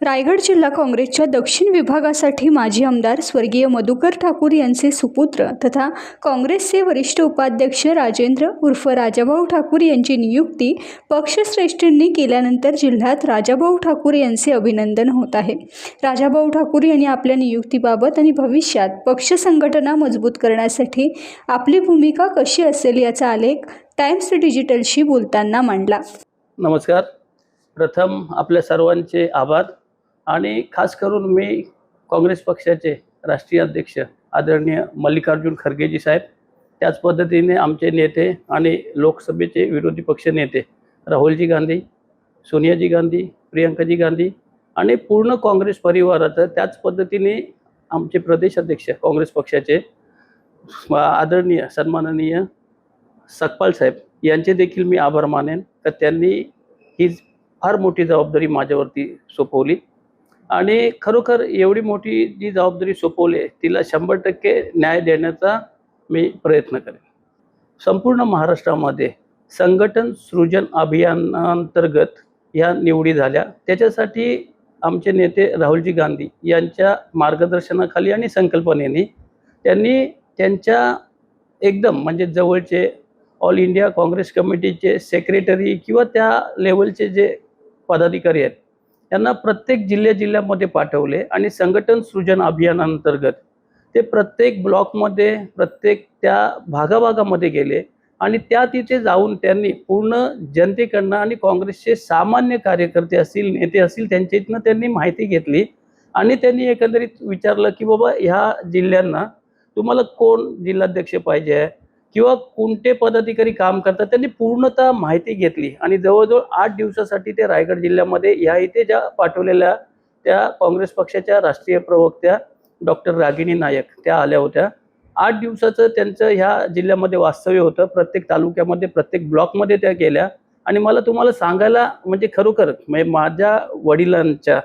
रायगड जिल्हा काँग्रेसच्या दक्षिण विभागासाठी माजी आमदार स्वर्गीय मधुकर ठाकूर यांचे सुपुत्र तथा काँग्रेसचे वरिष्ठ उपाध्यक्ष राजेंद्र उर्फ राजाभाऊ ठाकूर यांची नियुक्ती पक्षश्रेष्ठींनी केल्यानंतर जिल्ह्यात राजाभाऊ ठाकूर यांचे अभिनंदन होत आहे। राजाभाऊ ठाकूर यांनी आपल्या नियुक्तीबाबत आणि भविष्यात पक्ष संघटना मजबूत करण्यासाठी आपली भूमिका कशी असेल याचा आलेख टाइम्स डिजिटलशी बोलताना मांडला। नमस्कार। प्रथम आपल्या सर्वांचे आभार आणि खास करून मी काँग्रेस पक्षाचे राष्ट्रीय अध्यक्ष आदरणीय मल्लिकार्जुन खरगेजी साहेब, त्याच पद्धतीने आमचे नेते आणि लोकसभेचे विरोधी पक्ष नेते राहुलजी गांधी, सोनियाजी गांधी, प्रियंकाजी गांधी आणि पूर्ण काँग्रेस परिवाराचं, त्याच पद्धतीने आमचे प्रदेश अध्यक्ष काँग्रेस पक्षाचे आदरणीय सन्माननीय सकपाल साहेब यांचे देखील मी आभार मानेन तर त्यांनी ही फार मोठी जबाबदारी माझ्यावरती सोपवली आणि खरोखर एवढी मोठी जी जबाबदारी सोपवली तिला 100% न्याय देण्याचा मी प्रयत्न करेन। संपूर्ण महाराष्ट्रामध्ये संघटन सृजन अभियानांतर्गत ह्या निवडी झाल्या। त्याच्यासाठी आमचे नेते राहुलजी गांधी यांच्या मार्गदर्शनाखाली आणि संकल्पनेने त्यांनी त्यांच्या एकदम म्हणजे जवळचे ऑल इंडिया काँग्रेस कमिटीचे सेक्रेटरी किंवा त्या लेवलचे जे पदाधिकारी आहेत त्यांना प्रत्येक जिल्ह्यामध्ये पाठवले आणि संघटन सृजन अभियानांतर्गत ते प्रत्येक ब्लॉकमध्ये प्रत्येक त्या भागाभागामध्ये गेले आणि त्या तिथे जाऊन त्यांनी पूर्ण जनतेकडनं आणि काँग्रेसचे सामान्य कार्यकर्ते असतील, नेते असतील, त्यांच्या इथनं त्यांनी माहिती घेतली आणि त्यांनी एकंदरीत विचारलं की बाबा ह्या जिल्ह्यांना तुम्हाला कोण जिल्हाध्यक्ष पाहिजे आहे किंवा कोणते पदाधिकारी काम करतात, त्यांनी पूर्णतः माहिती घेतली आणि जवळजवळ 8 दिवसासाठी ते रायगड जिल्ह्यामध्ये या इथे ज्या पाठवलेल्या त्या काँग्रेस पक्षाच्या राष्ट्रीय प्रवक्त्या डॉक्टर रागिणी नायक त्या आल्या होत्या। 8 दिवसाचं त्यांचं ह्या जिल्ह्यामध्ये वास्तव्य होतं। प्रत्येक तालुक्यामध्ये प्रत्येक ब्लॉकमध्ये त्या गेल्या आणि मला तुम्हाला सांगायला म्हणजे खरोखर म्हणजे माझ्या वडिलांच्या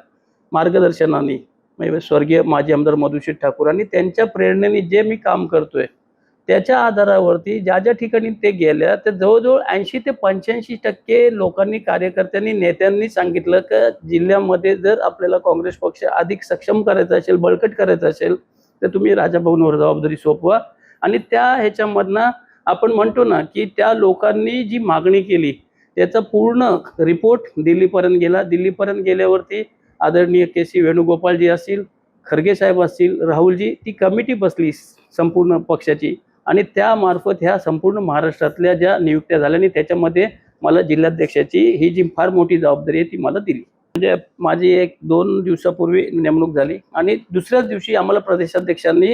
मार्गदर्शनाने म्हणजे स्वर्गीय माजी आमदार मधुकर ठाकूर आणि त्यांच्या प्रेरणेने जे मी काम करतोय त्याच्या आधारावरती ज्या ज्या ठिकाणी ते गेल्या तर जवळजवळ 80 ते 85% लोकांनी, कार्यकर्त्यांनी, नेत्यांनी सांगितलं की जिल्ह्यामध्ये जर आपल्याला काँग्रेस पक्ष अधिक सक्षम करायचा असेल, बळकट करायचा असेल तर तुम्ही राजाभाऊंवर जबाबदारी सोपवा। आणि त्या ह्याच्यामधनं आपण म्हणतो ना की त्या लोकांनी जी मागणी केली त्याचा पूर्ण रिपोर्ट दिल्लीपर्यंत गेला। दिल्लीपर्यंत गेल्यावरती आदरणीय के.सी. वेणुगोपालजी असतील, खरगे साहेब असतील, राहुलजी, ती कमिटी बसली संपूर्ण पक्षाची आणि त्यामार्फत ह्या संपूर्ण महाराष्ट्रातल्या ज्या नियुक्त्या झाल्या आणि त्याच्यामध्ये मला जिल्हाध्यक्षाची ही जी फार मोठी जबाबदारी आहे ती मला दिली। म्हणजे माझी 1-2 दिवसापूर्वी नेमणूक झाली आणि दुसऱ्याच दिवशी आम्हाला प्रदेशाध्यक्षांनी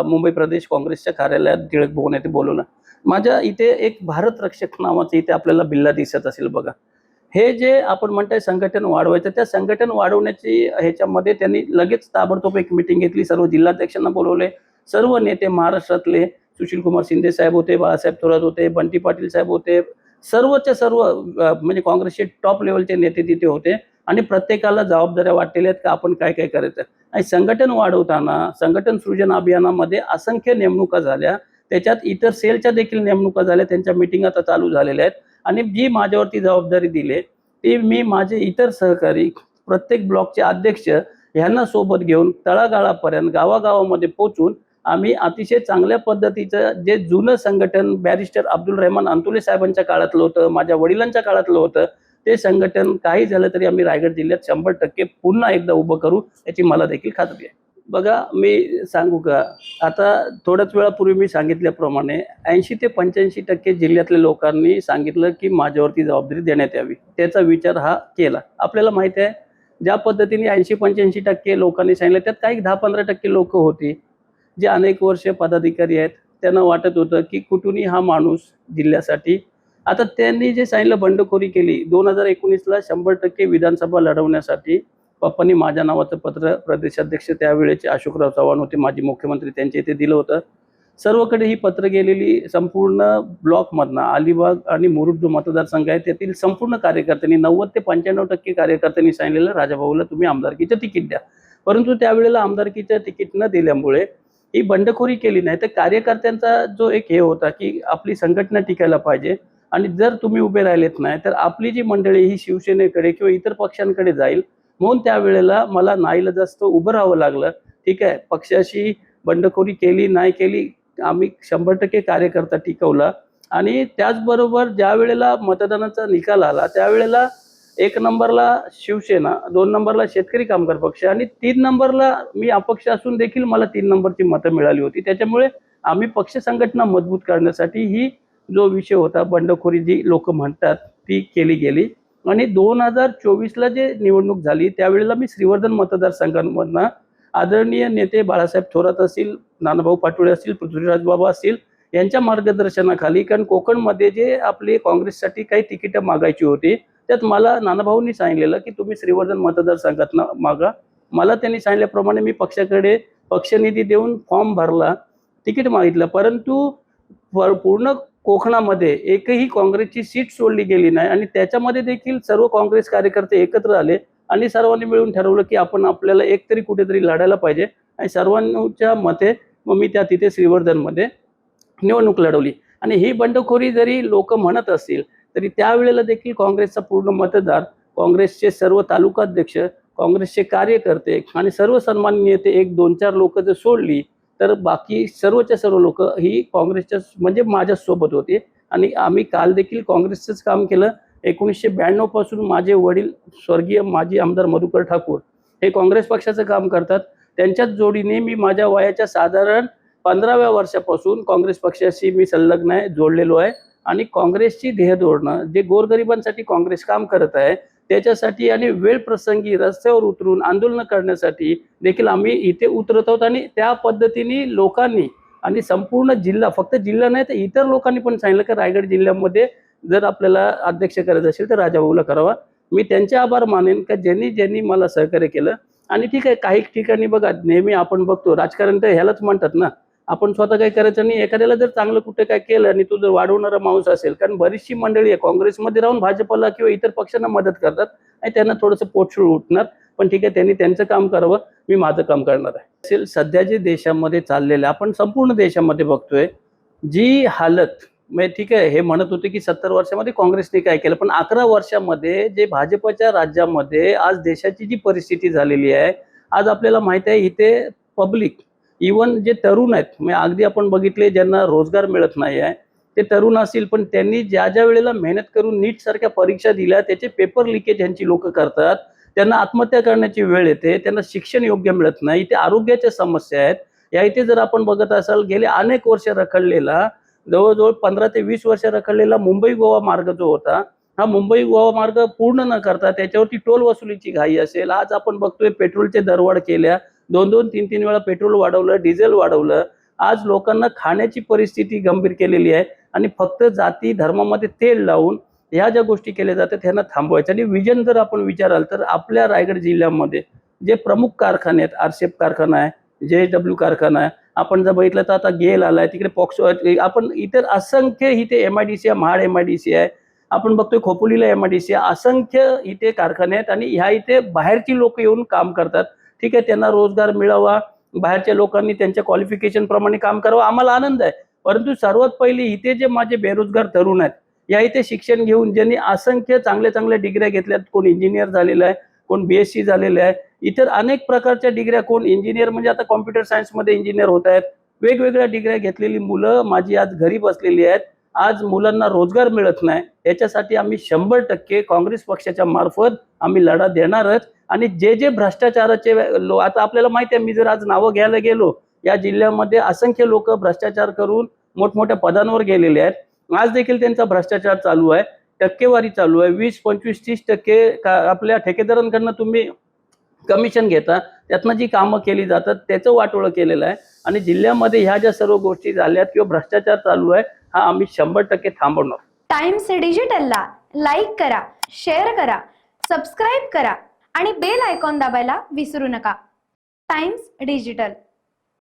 मुंबई प्रदेश काँग्रेसच्या कार्यालयात टिळक भवन येथे बोलवलं। माझ्या इथे एक भारत रक्षक नावाचं इथे आपल्याला बिल्ला दिसत असेल बघा। हे जे आपण म्हणताय संघटन वाढवायचं, त्या संघटन वाढवण्याची ह्याच्यामध्ये त्यांनी लगेच ताबडतोब एक मीटिंग घेतली। सर्व जिल्हाध्यक्षांना बोलवले, सर्व नेते महाराष्ट्रातले, सुशील कुमार शिंदे साहेब होते, बाळासाहेब थोरात होते, बंटी पाटील साहेब होते, सर्वच्या सर्व म्हणजे काँग्रेसचे टॉप लेवलचे नेते तिथे होते आणि प्रत्येकाला जबाबदाऱ्या वाटलेल्या आहेत की आपण काय काय करायचं। आणि संघटन वाढवताना संघटन सृजन अभियानामध्ये असंख्य नेमणुका झाल्या, त्याच्यात इतर सेलच्या देखील नेमणुका झाल्या, त्यांच्या मीटिंग आता चालू झालेल्या आहेत आणि जी माझ्यावरती जबाबदारी दिली ती मी माझे इतर सहकारी प्रत्येक ब्लॉकचे अध्यक्ष यांना सोबत घेऊन तळागाळापर्यंत गावागावामध्ये पोहोचून आम्ही अतिशय चांगल्या पद्धतीचं जे जुनं संघटन बॅरिस्टर अब्दुल रहमान अंतुले साहेबांच्या काळातलं होतं, माझ्या वडिलांच्या काळातलं होतं, ते संघटन काही झालं तरी आम्ही रायगड जिल्ह्यात 100% पुन्हा एकदा उभं करू याची मला देखील खात्री आहे। बघा मी सांगू का, आता थोड्याच वेळापूर्वी मी सांगितल्याप्रमाणे 80 ते 85% जिल्ह्यातल्या लोकांनी सांगितलं की माझ्यावरती जबाबदारी देण्यात यावी, त्याचा विचार हा केला। आपल्याला माहिती आहे ज्या पद्धतीने 80-85% लोकांनी सांगितलं त्यात काही 10-15% लोक होती जे अनेक वर्ष पदाधिकारी आहेत, त्यांना वाटत होतं की कुठूनही हा माणूस जिल्ह्यासाठी, आता त्यांनी जे सांगितलं बंडखोरी केली 2019ला 100% विधानसभा लढवण्यासाठी पप्पांनी माझ्या नावाचं पत्र प्रदेशाध्यक्ष त्यावेळेचे अशोकराव चव्हाण होते, माजी मुख्यमंत्री, त्यांच्या इथे दिलं होतं। सर्वकडे ही पत्र गेलेली, संपूर्ण ब्लॉकमधनं अलिबाग आणि मुरुड जो मतदारसंघ आहे त्यातील संपूर्ण कार्यकर्त्यांनी 90 ते 95% कार्यकर्त्यांनी सांगितलेलं राजाभाऊला तुम्ही आमदारकीचं तिकीट द्या, परंतु त्यावेळेला आमदारकीचं तिकीट न दिल्यामुळे ही बंडखोरी केली नाही। तर कार्यकर्त्यांचा जो एक हे होता की आपली संघटना टिकायला पाहिजे आणि जर तुम्ही उभे राहिलेत नाही तर आपली जी मंडळी ही शिवसेनेकडे किंवा इतर पक्षांकडे जाईल म्हणून त्यावेळेला मला नाईलाजास्तव उभं राहावं लागलं. ठीक आहे, पक्षाशी बंडखोरी केली नाही केली, आम्ही 100% कार्यकर्ता टिकवला. आणि त्याचबरोबर ज्या वेळेला मतदानाचा निकाल आला त्यावेळेला 1 नंबरला शिवसेना, 2 नंबरला शेतकरी कामगार पक्ष आणि 3 नंबरला मी अपक्ष असून देखील मला 3 नंबरची मतं मिळाली होती. त्याच्यामुळे आम्ही पक्ष संघटना मजबूत करण्यासाठी ही जो विषय होता, बंडखोरी जी लोक म्हणतात ती केली गेली. आणि 2024ला जे निवडणूक झाली त्यावेळेला मी श्रीवर्धन मतदारसंघांमधनं आदरणीय नेते बाळासाहेब थोरात असतील, नानाभाऊ पाटोळे असतील, पृथ्वीराज बाबा असतील यांच्या मार्गदर्शनाखाली, कारण कोकणमध्ये जे आपले काँग्रेससाठी काही तिकीटं मागायची होती त्यात मला नानाभाऊंनी सांगितलेलं की तुम्ही श्रीवर्धन मतदारसंघातनं मागा. मला त्यांनी सांगितल्याप्रमाणे मी पक्षाकडे पक्षनिधी देऊन फॉर्म भरला, तिकीट मागितलं. परंतु पूर्ण कोकणामध्ये एकही काँग्रेसची सीट सोडली गेली नाही आणि त्याच्यामध्ये देखील सर्व काँग्रेस कार्यकर्ते एकत्र आले आणि सर्वांनी मिळून ठरवलं की आपण आपल्याला एकतरी कुठेतरी लढायला पाहिजे. आणि सर्वांच्या मते मग मी तिथे श्रीवर्धनमध्ये निवडणूक लढवली. आणि ही बंडखोरी जरी लोक म्हणत असतील तरी त्यावेळेला देखील काँग्रेसचा पूर्ण मतदार, काँग्रेसचे सर्व तालुकाध्यक्ष, काँग्रेसचे कार्यकर्ते आणि सर्व सन्माननीय नेते 1, 2, 4 लोक जर सोडली तर बाकी सर्वच्या सर्व लोक ही काँग्रेसच्या म्हणजे माझ्यासोबत होते. आणि आम्ही काल देखील काँग्रेसचंच काम केलं. 1992 पासून माझे वडील स्वर्गीय माजी आमदार मधुकर ठाकूर हे काँग्रेस पक्षाचं काम करतात. त्यांच्याच जोडीने मी माझ्या वयाच्या साधारण 15व्या वर्षापासून काँग्रेस पक्षाशी मी संलग्न आहे, जोडलेलो आहे. आणि काँग्रेसची ध्येयधोरणं जे गोरगरिबांसाठी काँग्रेस काम करत आहे त्याच्यासाठी आणि वेळ प्रसंगी रस्त्यावर उतरून आंदोलन करण्यासाठी देखील आम्ही इथे उतरत आहोत. आणि त्या पद्धतीने लोकांनी आणि संपूर्ण जिल्हा, फक्त जिल्हा नाही तर इतर लोकांनी पण सांगितलं की रायगड जिल्ह्यामध्ये जर आपल्याला अध्यक्ष करायचं असेल तर राजाभाऊला करावा. मी त्यांचे आभार मानेन का ज्यांनी मला सहकार्य केलं. आणि ठीक आहे, काही ठिकाणी बघा नेहमी आपण बघतो राजकारण तर ह्यालाच म्हणतात ना, आपण स्वतः काही करायचं नाही, एखाद्याला जर चांगलं कुठे काय केलं आणि तो जर वाढवणारा माणूस असेल, कारण बरीचशी मंडळी आहे काँग्रेसमध्ये राहून भाजपला किंवा इतर पक्षांना मदत करतात आणि त्यांना थोडंसं पोटशूळ उठणार. पण ठीक आहे, त्यांनी त्यांचं काम करावं, मी माझं काम करणार आहे. असेल सध्या जे देशामध्ये चाललेलं आपण संपूर्ण देशामध्ये बघतोय जी हालत, म्हणजे ठीक आहे हे म्हणत होते की 70 वर्षामध्ये काँग्रेसने काय केलं, पण 11 वर्षामध्ये जे भाजपच्या राज्यामध्ये आज देशाची जी परिस्थिती झालेली आहे, आज आपल्याला माहिती आहे इथे पब्लिक इवन जे तरुण आहेत, म्हणजे अगदी आपण बघितले ज्यांना रोजगार मिळत नाही आहे ते तरुण असतील, पण त्यांनी ज्या ज्या वेळेला मेहनत करून नीट सारख्या परीक्षा दिल्या त्याचे पेपर लिकेज यांची लोक करतात, त्यांना आत्महत्या करण्याची वेळ येते, त्यांना शिक्षण योग्य मिळत नाही, इथे आरोग्याच्या समस्या आहेत. या इथे जर आपण बघत असाल गेले अनेक वर्ष रखडलेला, जवळजवळ 15 ते 20 वर्ष रखडलेला मुंबई गोवा मार्ग जो होता, हा मुंबई गोवा मार्ग पूर्ण न करता त्याच्यावरती टोल वसुलीची घाई असेल. आज आपण बघतोय पेट्रोलचे दरवाढ केल्या, 2-2, 3-3 वेळा पेट्रोल वाढवलं, डिझेल वाढवलं. आज लोकांना खाण्याची परिस्थिती गंभीर केलेली आहे आणि फक्त जाती धर्मामध्ये तेल लावून ह्या ज्या गोष्टी केल्या जातात ह्यांना थांबवायचं. आणि विजन जर आपण विचाराल तर आपल्या रायगड जिल्ह्यामध्ये जे प्रमुख कारखाने आहेत, आरसेप कारखाना आहे, JSW कारखाना आहे, आपण जर बघितलं तर आता गेल आलाय, तिकडे पॉक्सो, आपण इतर असंख्य इथे MIDC आहे, महाड MIDC आहे, आपण बघतोय खोपोलीला MIDC आहे, असंख्य इथे कारखाने आहेत आणि ह्या इथे बाहेरची लोक येऊन काम करतात. ठीक आहे, त्यांना रोजगार मिळावा, बाहेरच्या लोकांनी त्यांच्या क्वालिफिकेशन प्रमाणे काम करावं, आम्हाला आनंद आहे. परंतु सर्वात पहिले इथे जे माझे बेरोजगार तरुण आहेत, या इथे शिक्षण घेऊन ज्यांनी असंख्य चांगल्या चांगल्या डिग्र्या घेतल्यात, कोण इंजिनियर झालेला आहे, कोण BSc झालेलं आहे, इतर अनेक प्रकारच्या डिग्र्या, कोण इंजिनियर म्हणजे आता कॉम्प्युटर सायन्समध्ये इंजिनियर होत आहेत, वेगवेगळ्या डिग्र्या घेतलेली मुलं माझी आज घरी बसलेली आहेत. आज मुलांना रोजगार मिळत नाही, याच्यासाठी आम्ही 100% काँग्रेस पक्षाच्या मार्फत आम्ही लढा देणारच. आणि जे भ्रष्टाचाराचे आता आपल्याला माहिती आहे, मी जर आज नावं घ्यायला गेलो, या जिल्ह्यामध्ये असंख्य लोक भ्रष्टाचार करून मोठमोठ्या पदांवर गेलेले आहेत. आज देखील त्यांचा भ्रष्टाचार चालू आहे, टक्केवारी चालू आहे. 20, 25, 30% आपल्या ठेकेदारांकडनं तुम्ही कमिशन घेता, त्यातनं जी कामं केली जातात त्याचं वाटोळं केलेलं आहे. आणि जिल्ह्यामध्ये ह्या ज्या सर्व गोष्टी झाल्यात किंवा भ्रष्टाचार चालू आहे, हा आम्ही 100% थांबवणार. टाइम्स डिजिटलला लाईक करा, शेअर करा, सबस्क्राईब करा आणि बेल आयकॉन दाबायला विसरू नका. Times digital.